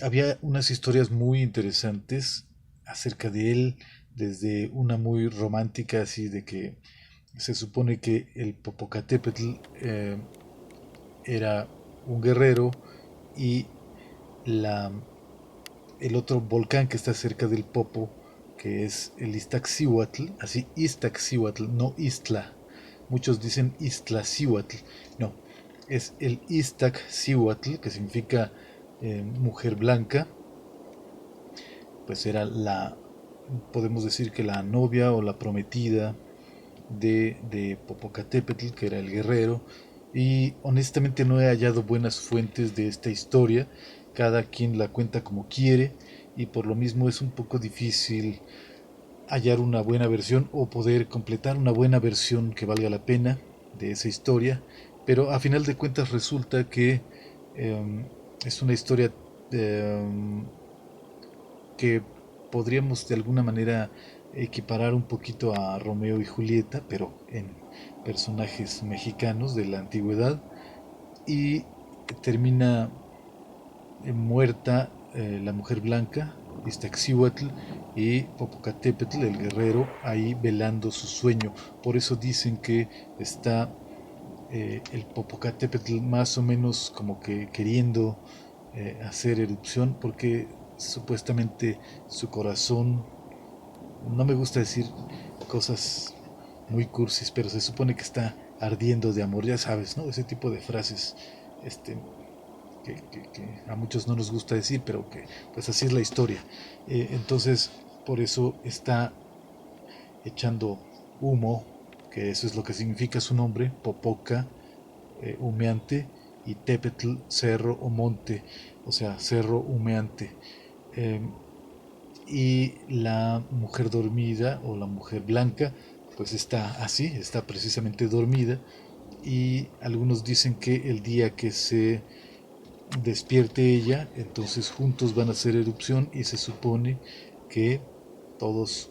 Había unas historias muy interesantes acerca de él, desde una muy romántica, así de que se supone que el Popocatépetl era un guerrero y la, el otro volcán que está cerca del Popo, que es el Iztaccíhuatl, así Iztaccíhuatl, no Istla. Muchos dicen Iztaccíhuatl, no, es el Iztaccíhuatl, que significa mujer blanca, pues era la, podemos decir que la novia o la prometida de Popocatépetl, que era el guerrero, y honestamente no he hallado buenas fuentes de esta historia, cada quien la cuenta como quiere, y por lo mismo es un poco difícil hallar una buena versión o poder completar una buena versión que valga la pena de esa historia, pero a final de cuentas resulta que es una historia eh, que podríamos de alguna manera equiparar un poquito a Romeo y Julieta, pero en personajes mexicanos de la antigüedad, y termina muerta la mujer blanca, Iztaccíhuatl, y Popocatépetl, el guerrero, ahí velando su sueño. Por eso dicen que está el Popocatépetl más o menos como que queriendo hacer erupción, porque supuestamente su corazón, no me gusta decir cosas muy cursis, pero se supone que está ardiendo de amor, ya sabes, ¿no? Ese tipo de frases este, que a muchos no nos gusta decir, pero que pues así es la historia. Entonces, por eso está echando humo, que eso es lo que significa su nombre, Popoca, humeante, y Tepetl, cerro o monte, o sea, cerro humeante. Eh, y la mujer dormida o la mujer blanca, pues está así, está precisamente dormida, y algunos dicen que el día que se despierte ella, entonces juntos van a hacer erupción y se supone que todos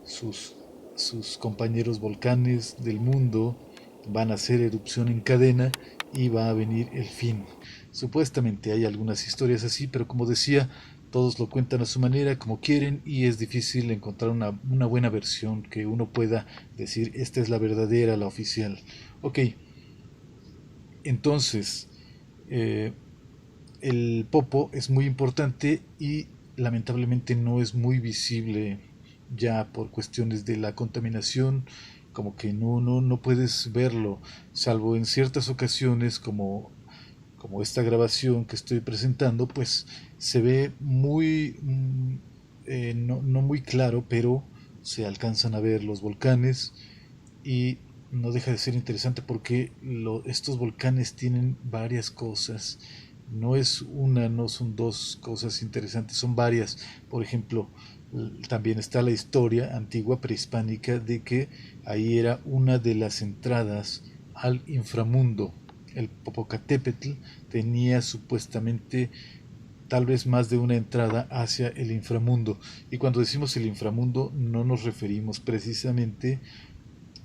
sus, sus compañeros volcanes del mundo van a hacer erupción en cadena y va a venir el fin. Supuestamente hay algunas historias así, pero como decía, todos lo cuentan a su manera, como quieren, y es difícil encontrar una buena versión que uno pueda decir, esta es la verdadera, la oficial. Ok, entonces, eh, el Popo es muy importante y lamentablemente no es muy visible ya por cuestiones de la contaminación, como que no puedes verlo, salvo en ciertas ocasiones como esta grabación que estoy presentando, pues se ve muy, no muy claro, pero se alcanzan a ver los volcanes y no deja de ser interesante porque estos volcanes tienen varias cosas. No es una, no son dos cosas interesantes, son varias. Por ejemplo, también está la historia antigua prehispánica de que ahí era una de las entradas al inframundo. El Popocatépetl tenía supuestamente tal vez más de una entrada hacia el inframundo. Y cuando decimos el inframundo no nos referimos precisamente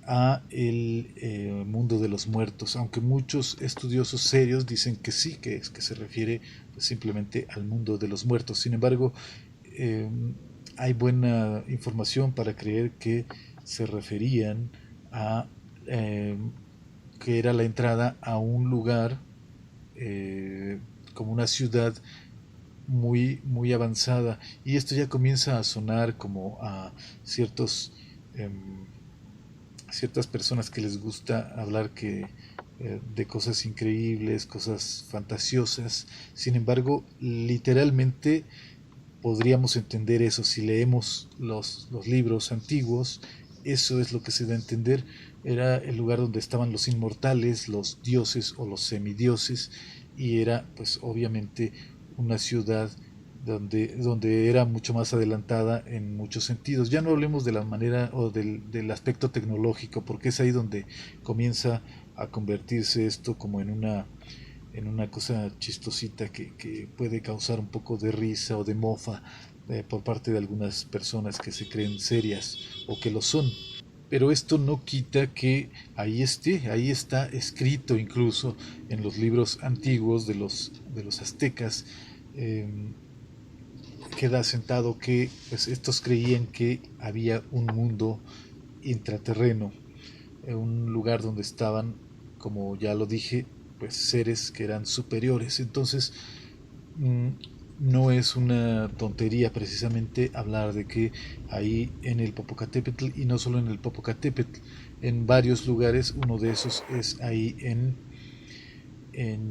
a el mundo de los muertos, aunque muchos estudiosos serios dicen que sí, que se refiere pues, simplemente al mundo de los muertos. Sin embargo, eh, hay buena información para creer que se referían a eh, que era la entrada a un lugar eh, como una ciudad muy avanzada, y esto ya comienza a sonar como a ciertos ciertas personas que les gusta hablar de cosas increíbles, cosas fantasiosas. Sin embargo, literalmente podríamos entender eso si leemos los libros antiguos. Eso es lo que se da a entender. Era el lugar donde estaban los inmortales, los dioses o los semidioses, y era pues obviamente una ciudad donde era mucho más adelantada en muchos sentidos. Ya no hablemos de la manera o del aspecto tecnológico, porque es ahí donde comienza a convertirse esto como en una cosa chistosita que puede causar un poco de risa o de mofa por parte de algunas personas que se creen serias o que lo son. Pero esto no quita que ahí esté, ahí está escrito incluso en los libros antiguos de los aztecas, eh, queda asentado que pues, estos creían que había un mundo intraterreno, un lugar donde estaban, como ya lo dije, pues seres que eran superiores. Entonces, mm, no es una tontería precisamente hablar de que ahí en el Popocatépetl, y no solo en el Popocatépetl, en varios lugares, uno de esos es ahí en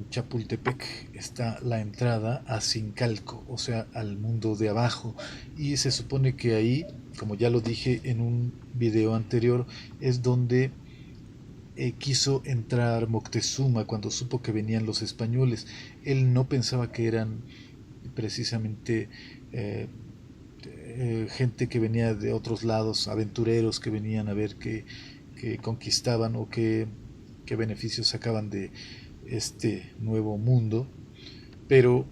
Chapultepec, está la entrada a Sincalco, o sea, al mundo de abajo. Y se supone que ahí, como ya lo dije en un video anterior, es donde quiso entrar Moctezuma cuando supo que venían los españoles. Él no pensaba que eran precisamente eh, gente que venía de otros lados, aventureros que venían a ver que conquistaban o qué beneficios sacaban de este nuevo mundo, pero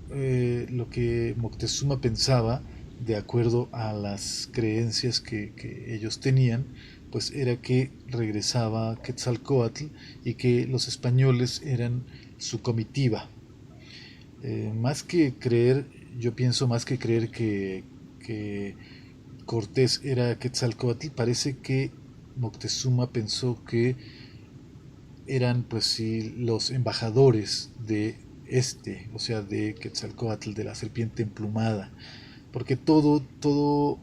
lo que Moctezuma pensaba, de acuerdo a las creencias que ellos tenían, pues era que regresaba Quetzalcóatl y que los españoles eran su comitiva. Más que creer, yo pienso más que creer que Cortés era Quetzalcóatl, parece que Moctezuma pensó que eran pues sí los embajadores de este, o sea, de Quetzalcóatl, de la serpiente emplumada, porque todo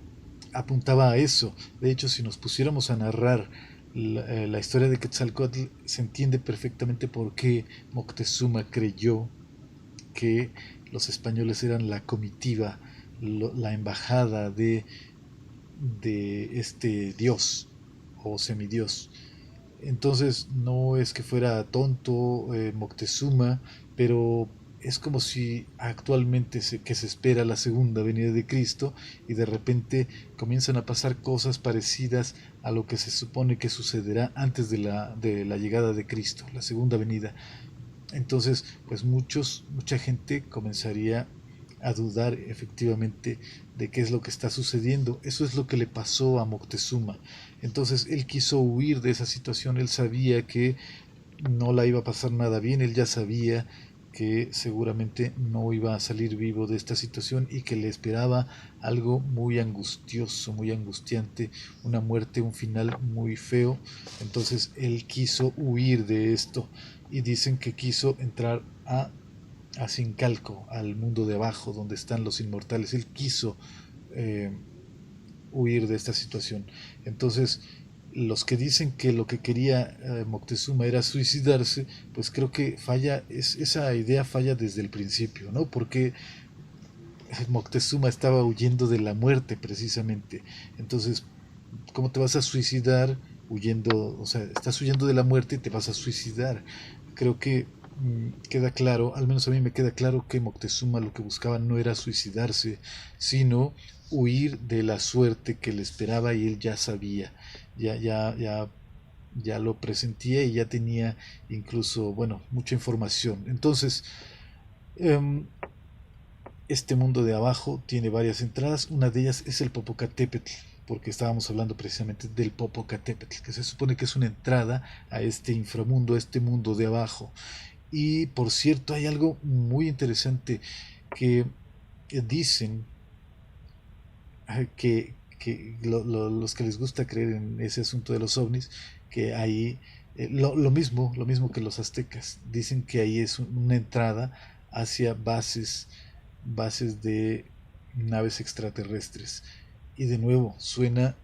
apuntaba a eso. De hecho, si nos pusiéramos a narrar la historia de Quetzalcóatl, se entiende perfectamente por qué Moctezuma creyó que los españoles eran la comitiva, la embajada de este dios o semidios. Entonces no es que fuera tonto Moctezuma, pero es como si actualmente que se espera la segunda venida de Cristo y de repente comienzan a pasar cosas parecidas a lo que se supone que sucederá antes de la llegada de Cristo, la segunda venida. Entonces, pues mucha gente comenzaría a dudar efectivamente de qué es lo que está sucediendo. Eso es lo que le pasó a Moctezuma. Entonces él quiso huir de esa situación, él sabía que no la iba a pasar nada bien, él ya sabía que seguramente no iba a salir vivo de esta situación y que le esperaba algo muy angustioso, muy angustiante, una muerte, un final muy feo. Entonces él quiso huir de esto y dicen que quiso entrar a Sincalco, al mundo de abajo, donde están los inmortales. Él quiso eh, huir de esta situación. Entonces, los que dicen que lo que quería Moctezuma era suicidarse, pues creo que esa idea falla desde el principio, ¿no? Porque Moctezuma estaba huyendo de la muerte precisamente. Entonces, ¿cómo te vas a suicidar huyendo? O sea, estás huyendo de la muerte y te vas a suicidar. Creo que queda claro, al menos a mí me queda claro que Moctezuma lo que buscaba no era suicidarse, sino huir de la suerte que le esperaba y él ya sabía, ya lo presentía y ya tenía incluso, bueno, mucha información. Entonces, um, este mundo de abajo tiene varias entradas, una de ellas es el Popocatépetl, porque estábamos hablando precisamente del Popocatépetl, que se supone que es una entrada a este inframundo, a este mundo de abajo. Y por cierto, hay algo muy interesante que dicen los que les gusta creer en ese asunto de los ovnis, que ahí lo mismo que los aztecas, dicen que ahí es una entrada hacia bases de naves extraterrestres. Y de nuevo, suena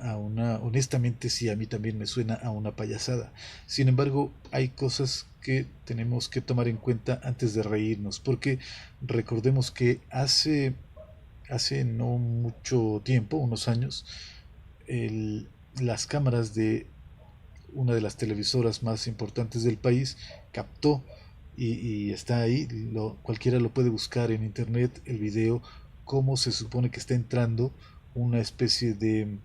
a una, honestamente sí, a mí también me suena a una payasada. Sin embargo, hay cosas que tenemos que tomar en cuenta antes de reírnos, porque recordemos que hace no mucho tiempo, unos años, el, las cámaras de una de las televisoras más importantes del país captó y está ahí, cualquiera lo puede buscar en internet, el video, cómo se supone que está entrando una especie de,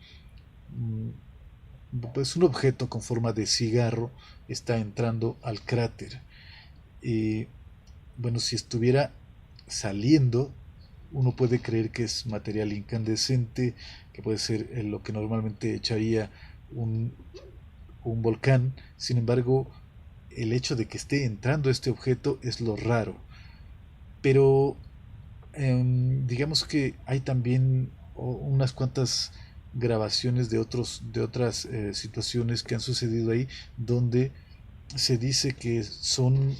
pues un objeto con forma de cigarro está entrando al cráter. Y bueno, si estuviera saliendo, uno puede creer que es material incandescente, que puede ser lo que normalmente echaría un, un volcán. Sin embargo, el hecho de que esté entrando este objeto es lo raro. pero digamos que hay también unas cuantas grabaciones de otras situaciones que han sucedido ahí, donde se dice que son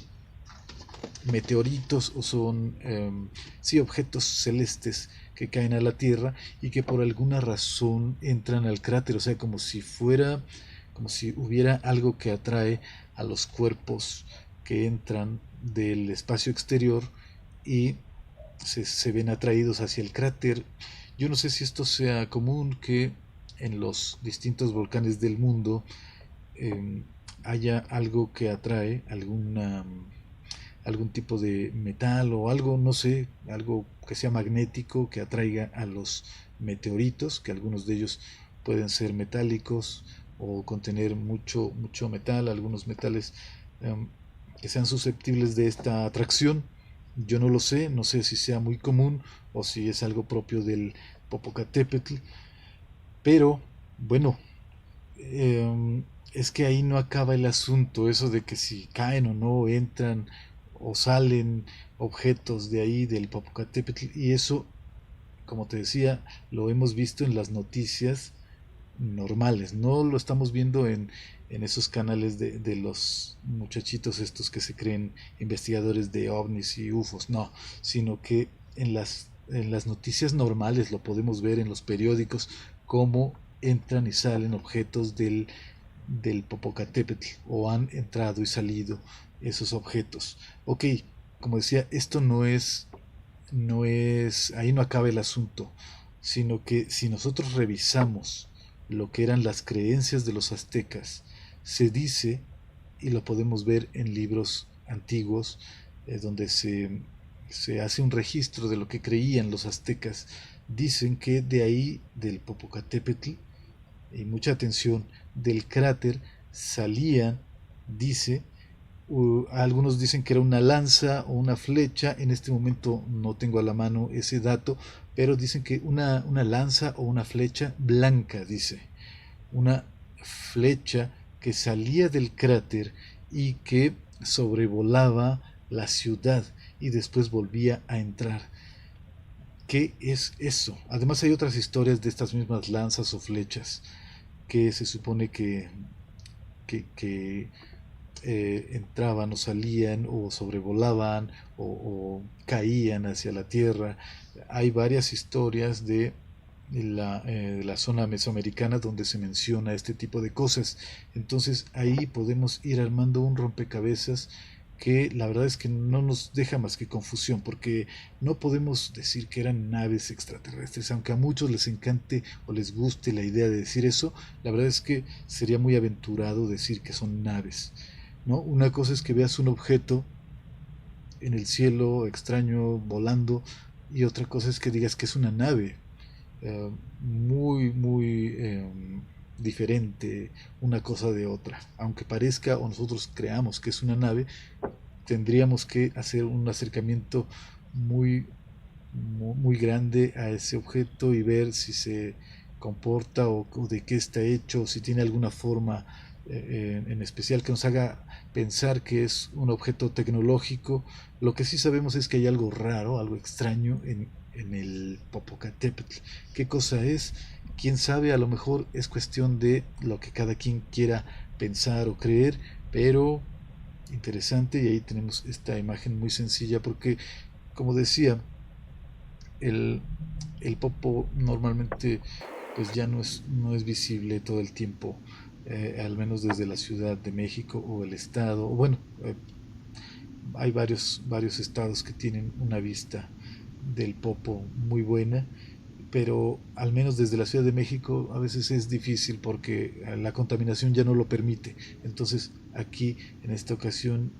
meteoritos o son sí, objetos celestes que caen a la Tierra y que por alguna razón entran al cráter, o sea, como si hubiera algo que atrae a los cuerpos que entran del espacio exterior y se ven atraídos hacia el cráter. Yo no sé si esto sea común, que en los distintos volcanes del mundo eh, haya algo que atrae, algún tipo de metal o algo, no sé, algo que sea magnético, que atraiga a los meteoritos, que algunos de ellos pueden ser metálicos o contener mucho metal, algunos metales um, que sean susceptibles de esta atracción. Yo no lo sé, no sé si sea muy común o si es algo propio del Popocatépetl, pero bueno, es que ahí no acaba el asunto, eso de que si caen o no, entran o salen objetos de ahí del Popocatépetl, y eso, como te decía, lo hemos visto en las noticias normales, no lo estamos viendo en esos canales de los muchachitos estos que se creen investigadores de ovnis y UFOs, no, sino que en las noticias normales lo podemos ver en los periódicos, cómo entran y salen objetos del Popocatépetl, o han entrado y salido esos objetos. Ok, como decía, esto ahí no acaba el asunto, sino que si nosotros revisamos lo que eran las creencias de los aztecas, se dice, y lo podemos ver en libros antiguos, donde se hace un registro de lo que creían los aztecas, dicen que de ahí, del Popocatépetl, y mucha atención, del cráter salían, dice, algunos dicen que era una lanza o una flecha, en este momento no tengo a la mano ese dato, pero dicen que una lanza o una flecha blanca, dice, una flecha que salía del cráter y que sobrevolaba la ciudad y después volvía a entrar. ¿Qué es eso? Además hay otras historias de estas mismas lanzas o flechas que se supone que entraban o salían o sobrevolaban o caían hacia la tierra. Hay varias historias de la zona mesoamericana donde se menciona este tipo de cosas. Entonces ahí podemos ir armando un rompecabezas que la verdad es que no nos deja más que confusión, porque no podemos decir que eran naves extraterrestres, aunque a muchos les encante o les guste la idea de decir eso. La verdad es que sería muy aventurado decir que son naves, ¿no? Una cosa es que veas un objeto en el cielo extraño volando, y otra cosa es que digas que es una nave. Muy diferente una cosa de otra. Aunque parezca o nosotros creamos que es una nave, tendríamos que hacer un acercamiento muy, muy grande a ese objeto y ver si se comporta o de qué está hecho, si tiene alguna forma en especial que nos haga pensar que es un objeto tecnológico. Lo que sí sabemos es que hay algo raro, algo extraño en el Popocatépetl. ¿Qué cosa es? Quién sabe, a lo mejor es cuestión de lo que cada quien quiera pensar o creer, pero interesante. Y ahí tenemos esta imagen muy sencilla porque, como decía, el, el popo normalmente pues ya no es visible todo el tiempo, al menos desde la Ciudad de México o el estado, o bueno, hay varios estados que tienen una vista del popo muy buena, pero al menos desde la Ciudad de México a veces es difícil porque la contaminación ya no lo permite. Entonces aquí en esta ocasión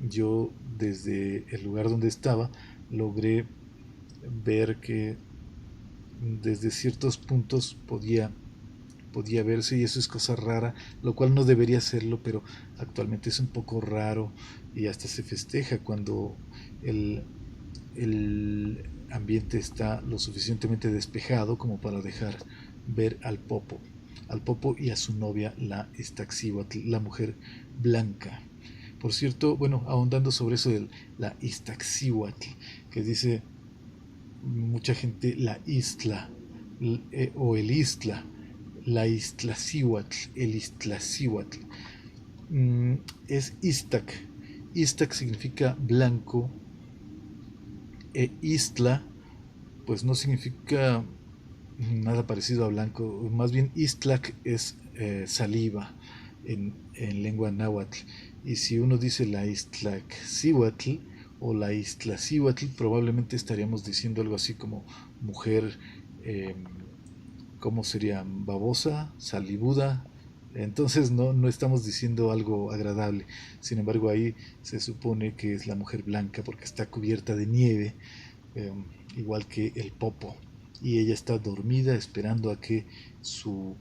yo desde el lugar donde estaba logré ver que desde ciertos puntos podía verse, y eso es cosa rara, lo cual no debería serlo, pero actualmente es un poco raro y hasta se festeja cuando el, el ambiente está lo suficientemente despejado como para dejar ver al popo y a su novia, la Estaxíhuatl, la mujer blanca. Por cierto, bueno, ahondando sobre eso de la Iztaccíhuatl, que dice mucha gente la Istla o el Istla, la Iztaccíhuatl, el Iztaccíhuatl. Es Iztac. Iztac significa blanco e Istla pues no significa nada parecido a blanco, más bien Istlac es saliva en lengua náhuatl. Y si uno dice la Iztaccíhuatl o la Iztaccíhuatl, probablemente estaríamos diciendo algo así como mujer, eh, ¿cómo sería? Babosa, salivuda. Entonces no estamos diciendo algo agradable. Sin embargo, ahí se supone que es la mujer blanca porque está cubierta de nieve, eh, igual que el popo. Y ella está dormida esperando a que su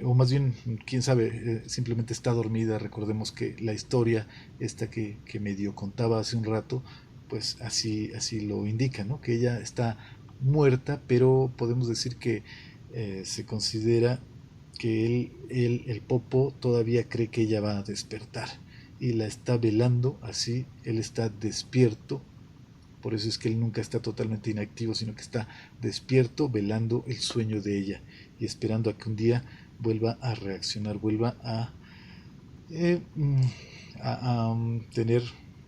o más bien, quién sabe, simplemente está dormida. Recordemos que la historia, esta que medio contaba hace un rato, pues así lo indica, ¿no? Que ella está muerta, pero podemos decir que se considera que el Popo todavía cree que ella va a despertar y la está velando, así él está despierto. Por eso es que él nunca está totalmente inactivo, sino que está despierto, velando el sueño de ella y esperando a que un día vuelva a reaccionar, vuelva eh, mm, tener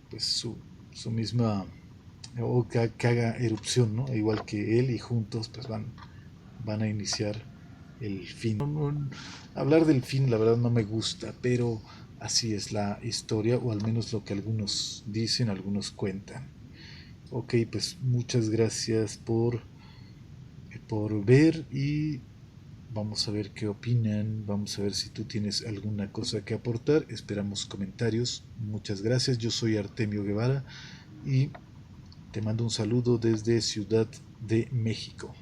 pues su misma, o que haga erupción, ¿no? Igual que él, y juntos pues van a iniciar el fin. Hablar del fin la verdad no me gusta, pero así es la historia, o al menos lo que algunos dicen, algunos cuentan. Ok, pues muchas gracias por ver y vamos a ver qué opinan, vamos a ver si tú tienes alguna cosa que aportar, esperamos comentarios. Muchas gracias, yo soy Artemio Guevara y te mando un saludo desde Ciudad de México.